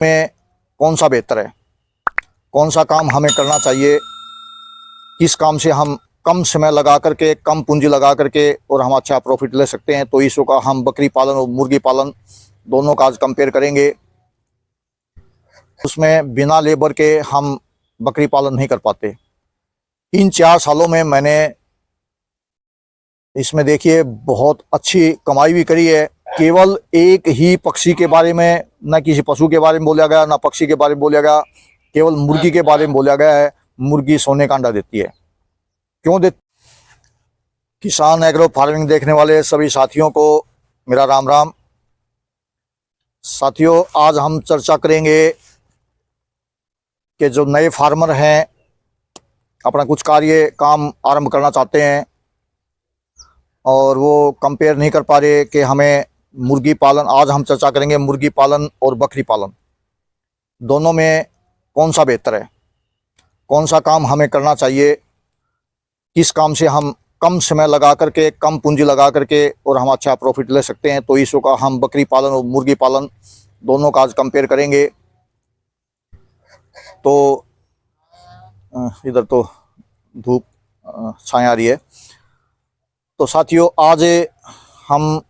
में कौन सा बेहतर है, कौन सा काम हमें करना चाहिए, किस काम से हम कम समय लगा करके, कम पूंजी लगा करके और हम अच्छा प्रॉफिट ले सकते हैं। तो इसको का हम बकरी पालन और मुर्गी पालन दोनों का आज कंपेयर करेंगे। उसमें बिना लेबर के हम बकरी पालन नहीं कर पाते। इन 4 सालों में मैंने इसमें देखिए बहुत अच्छी कमाई भी करी है। केवल एक ही पक्षी के बारे में, न किसी पशु के बारे में बोला गया, ना पक्षी के बारे में बोला गया, केवल मुर्गी के बारे में बोला गया है। मुर्गी सोने का अंडा देती है। क्यों देती? किसान एग्रो फार्मिंग देखने वाले सभी साथियों को मेरा राम राम। साथियों, आज हम चर्चा करेंगे कि जो नए फार्मर हैं, अपना कुछ काम आरंभ करना चाहते हैं और वो कंपेयर नहीं कर पा रहे कि हमें मुर्गी पालन, आज हम चर्चा करेंगे मुर्गी पालन और बकरी पालन दोनों में कौन सा बेहतर है, कौन सा काम हमें करना चाहिए, किस काम से हम कम समय लगा करके, कम पूंजी लगा करके और हम अच्छा प्रॉफिट ले सकते हैं। तो इसको का हम बकरी पालन और मुर्गी पालन दोनों का आज कंपेयर करेंगे। तो इधर तो धूप छाया आ रही है। तो साथियों, आज हम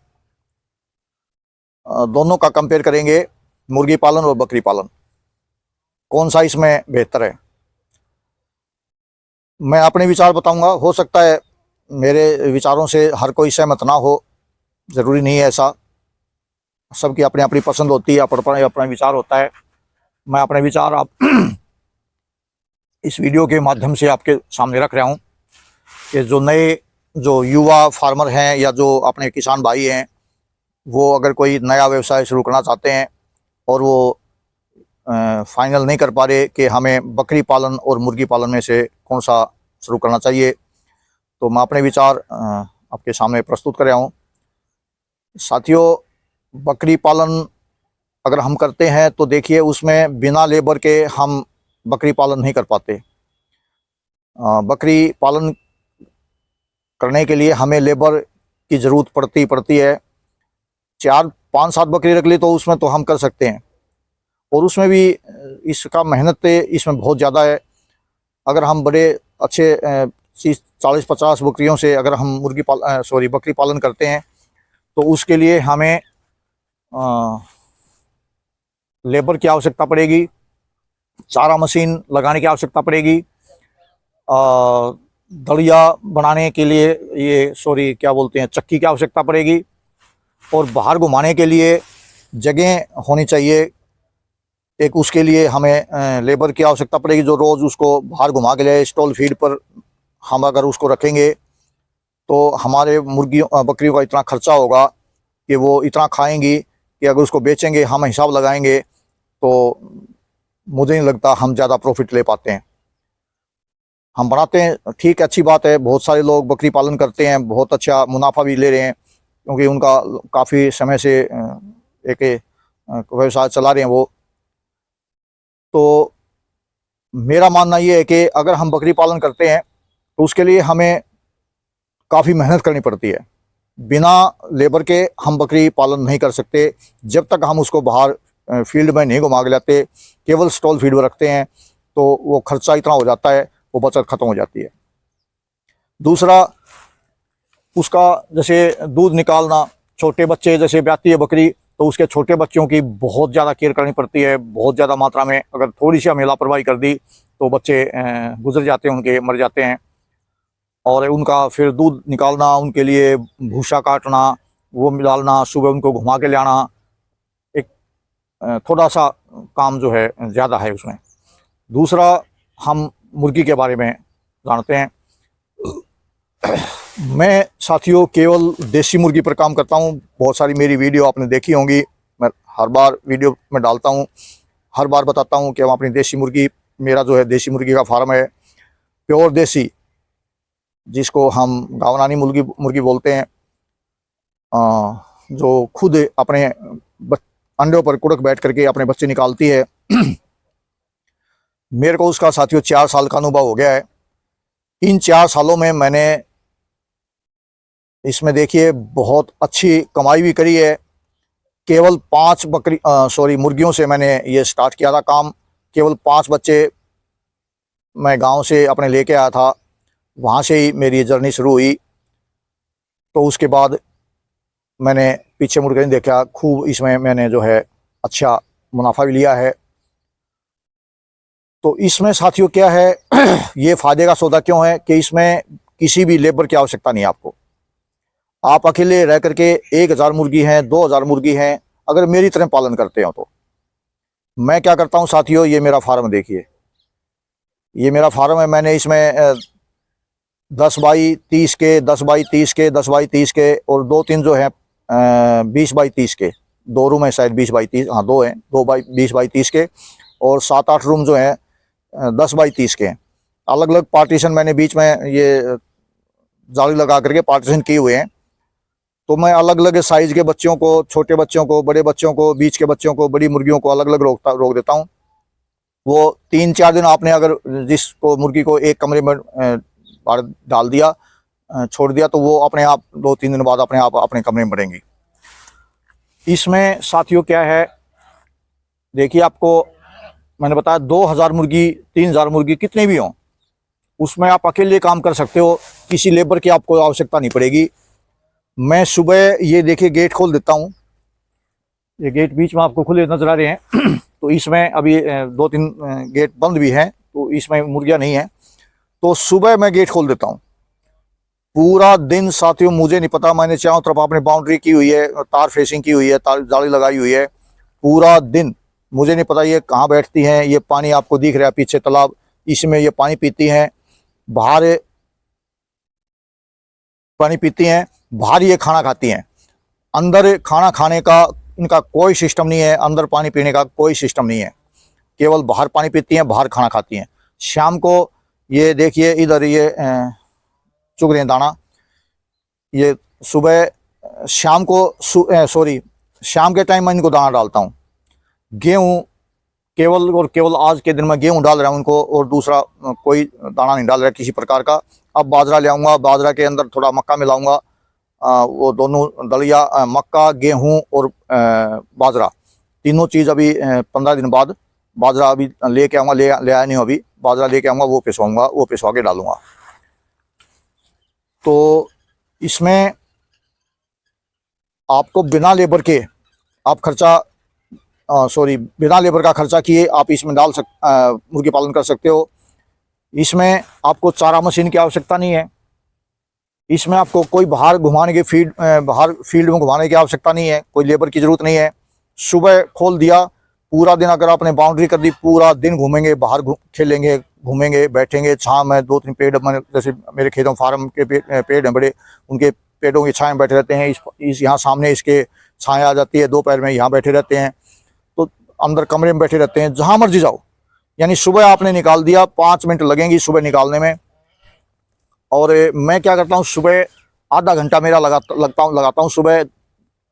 दोनों का कंपेयर करेंगे, मुर्गी पालन और बकरी पालन, कौन सा इसमें बेहतर है। मैं अपने विचार बताऊंगा। हो सकता है मेरे विचारों से हर कोई सहमत ना हो, ज़रूरी नहीं है ऐसा। सबकी अपनी अपनी पसंद होती है, अपना अपना विचार होता है। मैं अपने विचार आप इस वीडियो के माध्यम से आपके सामने रख रहा हूँ कि जो युवा फार्मर हैं या जो अपने किसान भाई हैं, वो अगर कोई नया व्यवसाय शुरू करना चाहते हैं और वो फाइनल नहीं कर पा रहे कि हमें बकरी पालन और मुर्गी पालन में से कौन सा शुरू करना चाहिए, तो मैं अपने विचार आपके सामने प्रस्तुत कर रहा हूँ। साथियों, बकरी पालन अगर हम करते हैं तो देखिए उसमें बिना लेबर के हम बकरी पालन नहीं कर पाते। बकरी पालन करने के लिए हमें लेबर की ज़रूरत पड़ती है। 4, 5, 7 बकरी रख ली तो उसमें तो हम कर सकते हैं, और उसमें भी इसका मेहनत इसमें बहुत ज़्यादा है। अगर हम बड़े अच्छे 40-50 बकरियों से अगर हम बकरी पालन करते हैं तो उसके लिए हमें लेबर की आवश्यकता पड़ेगी, चारा मशीन लगाने की आवश्यकता पड़ेगी, दड़िया बनाने के लिए चक्की की आवश्यकता पड़ेगी, और बाहर घुमाने के लिए जगह होनी चाहिए। एक उसके लिए हमें लेबर की आवश्यकता पड़ेगी जो रोज़ उसको बाहर घुमा के लिए स्टॉल फीड पर हम अगर उसको रखेंगे तो हमारे बकरियों का इतना खर्चा होगा कि वो इतना खाएंगी कि अगर उसको बेचेंगे, हम हिसाब लगाएंगे तो मुझे नहीं लगता हम ज़्यादा प्रॉफिट ले पाते हैं। हम बनाते हैं, ठीक है, अच्छी बात है, बहुत सारे लोग बकरी पालन करते हैं, बहुत अच्छा मुनाफा भी ले रहे हैं, क्योंकि उनका काफ़ी समय से एक व्यवसाय चला रहे हैं वो। तो मेरा मानना ये है कि अगर हम बकरी पालन करते हैं तो उसके लिए हमें काफ़ी मेहनत करनी पड़ती है। बिना लेबर के हम बकरी पालन नहीं कर सकते। जब तक हम उसको बाहर फील्ड में नहीं घुमा के लाते, केवल स्टॉल फीड में रखते हैं, तो वो खर्चा इतना हो जाता है, वो बचत ख़त्म हो जाती है। दूसरा, उसका जैसे दूध निकालना, छोटे बच्चे जैसे ब्याती है बकरी तो उसके छोटे बच्चों की बहुत ज़्यादा केयर करनी पड़ती है, बहुत ज़्यादा मात्रा में। अगर थोड़ी सी हमें लापरवाही कर दी तो बच्चे गुजर जाते हैं, उनके मर जाते हैं। और उनका फिर दूध निकालना, उनके लिए भूसा काटना, वो डालना, सुबह उनको घुमा के ले आना, एक थोड़ा सा काम जो है ज़्यादा है उसमें। दूसरा, हम मुर्गी के बारे में जानते हैं। मैं साथियों केवल देसी मुर्गी पर काम करता हूं। बहुत सारी मेरी वीडियो आपने देखी होंगी, मैं हर बार वीडियो में डालता हूं, हर बार बताता हूं कि हम अपनी देसी मुर्गी, मेरा जो है देसी मुर्गी का फार्म है, प्योर देसी, जिसको हम गावनानी मुर्गी बोलते हैं, जो खुद अपने अंडों पर कुड़क बैठ करके अपने बच्चे निकालती है। मेरे को उसका साथियों 4 साल का अनुभव हो गया है। इन 4 सालों में मैंने इसमें देखिए बहुत अच्छी कमाई भी करी है। केवल 5 मुर्गियों से मैंने ये स्टार्ट किया था काम। केवल 5 बच्चे मैं गांव से अपने लेके आया था, वहाँ से ही मेरी जर्नी शुरू हुई। तो उसके बाद मैंने पीछे मुड़ कर नहीं देखा, खूब इसमें मैंने जो है अच्छा मुनाफा भी लिया है। तो इसमें साथियों क्या है ये फ़ायदे का सौदा क्यों है कि इसमें किसी भी लेबर की आवश्यकता नहीं है आपको। आप अकेले रह करके 1000 मुर्गी हैं, 2000 मुर्गी हैं, अगर मेरी तरह पालन करते हो तो मैं क्या करता हूँ साथियों, ये मेरा फार्म देखिए, ये मेरा फार्म है। मैंने इसमें 10 बाई 30 के, 10 बाई 30 के, 10 बाई 30 के और 2-3 जो है 20 बाई 30 के, 2 रूम है शायद 20 बाई 30, हाँ 2 हैं, 2 बाई 20 बाई 30 के, और 7-8 रूम जो है 10 बाई 30 के। अलग अलग पार्टीशन मैंने बीच में ये जाली लगा करके पार्टीशन किए हुए हैं। तो मैं अलग अलग साइज के बच्चों को, छोटे बच्चों को, बड़े बच्चों को, बीच के बच्चों को, बड़ी मुर्गियों को अलग अलग रोक देता हूँ। वो 3-4 दिन आपने अगर जिसको मुर्गी को एक कमरे में डाल दिया, छोड़ दिया, तो वो अपने आप 2-3 दिन बाद अपने आप अपने कमरे में बढ़ेंगी। इसमें साथियों क्या है, देखिए आपको मैंने बताया 2000 मुर्गी, 3000 मुर्गी कितने भी हों, उसमें आप अकेले काम कर सकते हो, किसी लेबर की आपको आवश्यकता नहीं पड़ेगी। मैं सुबह ये देखिए गेट खोल देता हूँ, ये गेट बीच में आपको खुले नजर आ रहे हैं तो इसमें अभी 2-3 गेट बंद भी हैं, तो इसमें मुर्गियाँ नहीं हैं। तो सुबह मैं गेट खोल देता हूँ, पूरा दिन साथियों मुझे नहीं पता, मैंने चारों तरफ आपने बाउंड्री की हुई है, तार फेसिंग की हुई है, तार जाली लगाई हुई है, पूरा दिन मुझे नहीं पता ये कहाँ बैठती हैं। ये पानी आपको दिख रहा है पीछे तालाब, इसमें ये पानी पीती हैं, बाहर पानी पीती हैं, बाहर ये खाना खाती हैं। अंदर खाना खाने का इनका कोई सिस्टम नहीं है, अंदर पानी पीने का कोई सिस्टम नहीं है, केवल बाहर पानी पीती हैं, बाहर खाना खाती हैं। शाम को ये देखिए इधर ये चुग रहे हैं दाना, ये सुबह शाम को शाम के टाइम मैं इनको दाना डालता हूँ। गेहूँ केवल और केवल आज के दिन में गेहूँ डाल रहा हूँ उनको, और दूसरा कोई दाना नहीं डाल रहा किसी प्रकार का। अब बाजरा ले आऊँगा, बाजरा के अंदर थोड़ा मक्का मिलाऊंगा, वो दोनों दलिया मक्का, गेहूँ और बाजरा तीनों चीज़ अभी 15 दिन बाद बाजरा अभी लेके आऊँगा, ले आया नहीं हूँ अभी, बाजरा लेके आऊँगा, वो पिसवाऊँगा, वो पिसवा के डालूँगा। तो इसमें आपको बिना लेबर के आप खर्चा बिना लेबर का खर्चा किए आप इसमें मुर्गी पालन कर सकते हो। इसमें आपको चारा मशीन की आवश्यकता नहीं है, इसमें आपको कोई बाहर घुमाने की बाहर फील्ड में घुमाने की आवश्यकता नहीं है, कोई लेबर की ज़रूरत नहीं है। सुबह खोल दिया, पूरा दिन अगर आपने बाउंड्री कर दी, पूरा दिन घूमेंगे, बाहर खेलेंगे, घूमेंगे, बैठेंगे, छाँव में 2-3 पेड़, मैंने जैसे मेरे खेतों फार्म के पेड़ हैं बड़े, उनके पेड़ों की छाया में बैठे रहते हैं। इस यहाँ सामने इसके छाया आ जाती है, दोपहर में यहाँ बैठे रहते हैं, तो अंदर कमरे में बैठे रहते हैं, जहाँ मर्जी जाओ। यानी सुबह आपने निकाल दिया, 5 मिनट लगेंगी सुबह निकालने में। और मैं क्या करता हूँ, सुबह आधा घंटा मेरा लगाता हूँ सुबह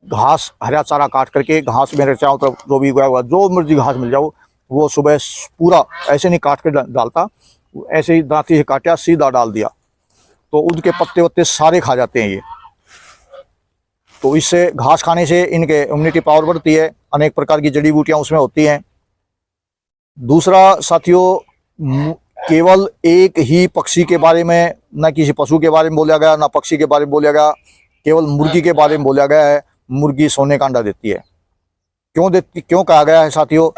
घास, हरा चारा काट करके, घास मेरे चारों तरफ जो भी उगाया हुआ, जो मर्जी घास मिल जाओ, वो सुबह पूरा ऐसे नहीं काट के डालता, ऐसे ही दांती से काटा सीधा डाल दिया, तो उनके पत्ते वत्ते सारे खा जाते हैं ये। तो इससे घास खाने से इनके इम्यूनिटी पावर बढ़ती है, अनेक प्रकार की जड़ी बूटियाँ उसमें होती हैं। दूसरा साथियों, केवल एक ही पक्षी के बारे में, न किसी पशु के बारे में बोला गया, ना पक्षी के बारे में बोला गया, केवल मुर्गी के बारे में बोला गया है। मुर्गी सोने का अंडा देती है। क्यों कहा गया है साथियों?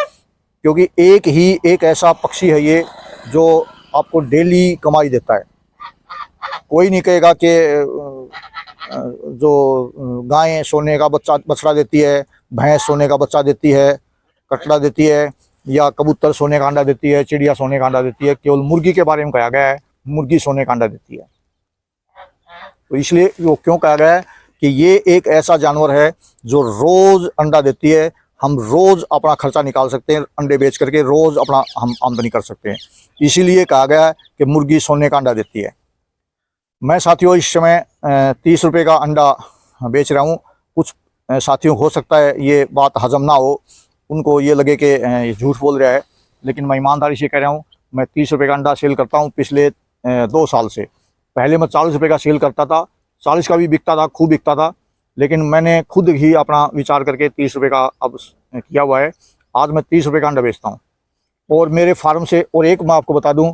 क्योंकि एक ऐसा पक्षी है ये जो आपको डेली कमाई देता है। कोई नहीं कहेगा कि जो गायें सोने का बछड़ा देती है, भैंस सोने का बच्चा देती है, कटड़ा देती है, या कबूतर सोने का अंडा देती है, चिड़िया सोने का अंडा देती है। केवल मुर्गी के बारे में कहा गया है, मुर्गी सोने का अंडा देती है। तो इसलिए वो क्यों कहा गया है कि ये एक ऐसा जानवर है जो रोज अंडा देती है। हम रोज अपना खर्चा निकाल सकते हैं, अंडे बेच करके रोज अपना हम आमदनी कर सकते हैं। इसीलिए कहा गया है कि मुर्गी सोने का अंडा देती है। मैं साथियों इस समय 30 रुपये का अंडा बेच रहा हूँ। कुछ साथियों हो सकता है ये बात हजम ना हो, उनको ये लगे कि ये झूठ बोल रहा है, लेकिन मैं ईमानदारी से कह रहा हूँ, मैं 30 रुपये का अंडा सेल करता हूँ पिछले 2 साल से। पहले मैं 40 रुपये का सेल करता था, 40 का भी बिकता था, खूब बिकता था। लेकिन मैंने खुद ही अपना विचार करके 30 रुपये का अब किया हुआ है। आज मैं 30 रुपये का अंडा बेचता हूँ। और मेरे फार्म से, और एक मैं आपको बता दूं,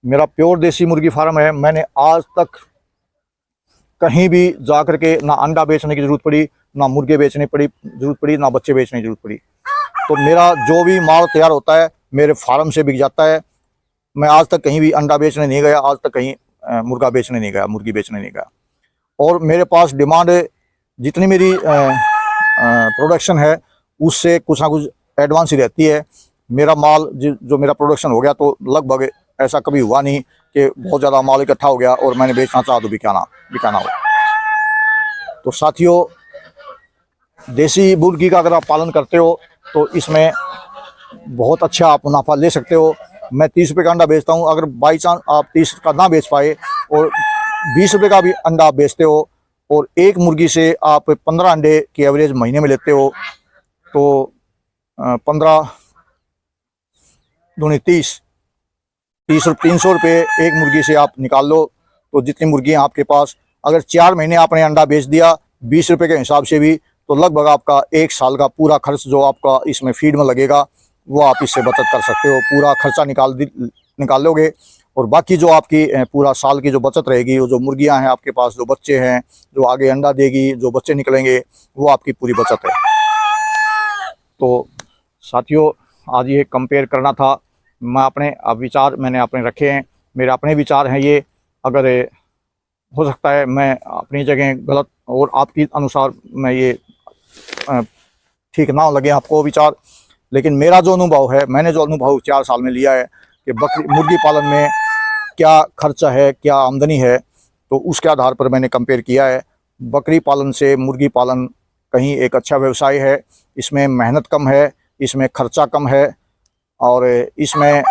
मेरा प्योर देसी मुर्गी फार्म है। मैंने आज तक कहीं भी जा करके ना अंडा बेचने की ज़रूरत पड़ी, ना मुर्गे बेचने पड़ी ज़रूरत पड़ी, ना बच्चे बेचने की ज़रूरत पड़ी। तो मेरा जो भी माल तैयार होता है मेरे फार्म से बिक जाता है। मैं आज तक कहीं भी अंडा बेचने नहीं गया, आज तक कहीं मुर्गा बेचने नहीं गया, मुर्गी बेचने नहीं गया। और मेरे पास डिमांड, जितनी मेरी प्रोडक्शन है उससे कुछ ना कुछ एडवांस ही रहती है। मेरा माल जो मेरा प्रोडक्शन हो गया तो लगभग ऐसा कभी हुआ नहीं कि बहुत ज़्यादा माल इकट्ठा हो गया और मैंने बेचना चाहा तो बिकाना हो। तो साथियों, देसी मुर्गी का अगर आप पालन करते हो तो इसमें बहुत अच्छा आप मुनाफा ले सकते हो। मैं 30 रुपये का अंडा बेचता हूँ। अगर बाई चांस आप 30 का ना बेच पाए और 20 रुपये का भी अंडा आप बेचते हो और एक मुर्गी से आप 15 अंडे की एवरेज महीने में लेते हो तो 15 दूनी 30 300 रुपये एक मुर्गी से आप निकाल लो। तो जितनी मुर्गियाँ आपके पास, अगर 4 महीने आपने अंडा बेच दिया 20 रुपये के हिसाब से भी, तो लगभग आपका 1 साल का पूरा खर्च जो आपका इसमें फीड में लगेगा वो आप इससे बचत कर सकते हो। पूरा खर्चा निकाल लोगे और बाकी जो आपकी पूरा साल की जो बचत रहेगी, वो जो मुर्गियां हैं आपके पास, जो बच्चे हैं, जो आगे अंडा देगी, जो बच्चे निकलेंगे, वो आपकी पूरी बचत है। तो साथियों, आज ये कंपेयर करना था। मैं अपने विचार मैंने अपने रखे हैं, मेरे अपने विचार हैं ये। अगर हो सकता है मैं अपनी जगह गलत और आपकी अनुसार मैं ये ठीक ना लगे आपको विचार, लेकिन मेरा जो अनुभव है, मैंने जो अनुभव 4 साल में लिया है कि मुर्गी पालन में क्या खर्चा है, क्या आमदनी है, तो उसके आधार पर मैंने कंपेयर किया है। बकरी पालन से मुर्गी पालन कहीं एक अच्छा व्यवसाय है। इसमें मेहनत कम है, इसमें खर्चा कम है और इसमें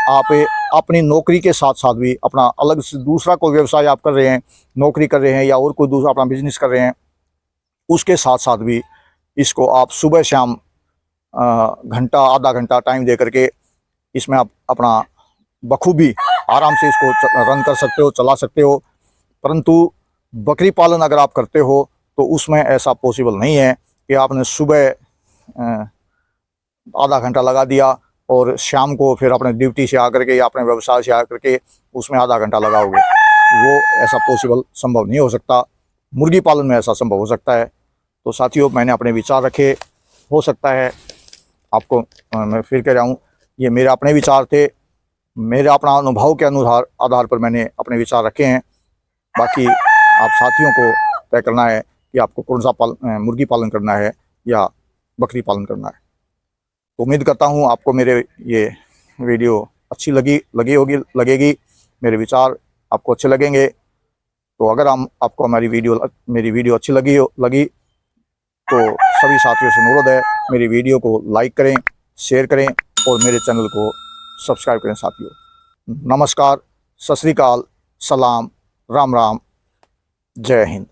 आप अपनी नौकरी के साथ साथ भी अपना अलग से दूसरा कोई व्यवसाय आप कर रहे हैं, नौकरी कर रहे हैं या और कोई दूसरा अपना बिजनेस कर रहे हैं, उसके साथ साथ भी इसको आप सुबह शाम घंटा आधा घंटा टाइम दे करके इसमें आप अपना बखूबी आराम से इसको रन कर सकते हो, चला सकते हो। परंतु बकरी पालन अगर आप करते हो तो उसमें ऐसा पॉसिबल नहीं है कि आपने सुबह आधा घंटा लगा दिया और शाम को फिर अपने ड्यूटी से आकर के या अपने व्यवसाय से आकर के उसमें आधा घंटा लगाओगे। वो ऐसा पॉसिबल संभव नहीं हो सकता। मुर्गी पालन में ऐसा संभव हो सकता है। तो साथियों, मैंने अपने विचार रखे, हो सकता है आपको मैं फिर कह रहा हूँ, ये मेरे अपने विचार थे, मेरे अपना अनुभव के आधार पर मैंने अपने विचार रखे हैं। बाकी आप साथियों को तय करना है कि आपको कौन सा मुर्गी पालन करना है या बकरी पालन करना है। तो उम्मीद करता हूँ आपको मेरे ये वीडियो अच्छी लगेगी, मेरे विचार आपको अच्छे लगेंगे। तो अगर आपको मेरी वीडियो अच्छी लगी तो सभी साथियों से अनुरोध है, मेरी वीडियो को लाइक करें, शेयर करें और मेरे चैनल को सब्सक्राइब करें। साथियों, नमस्कार, सत श्री अकाल, सलाम, राम राम, जय हिंद।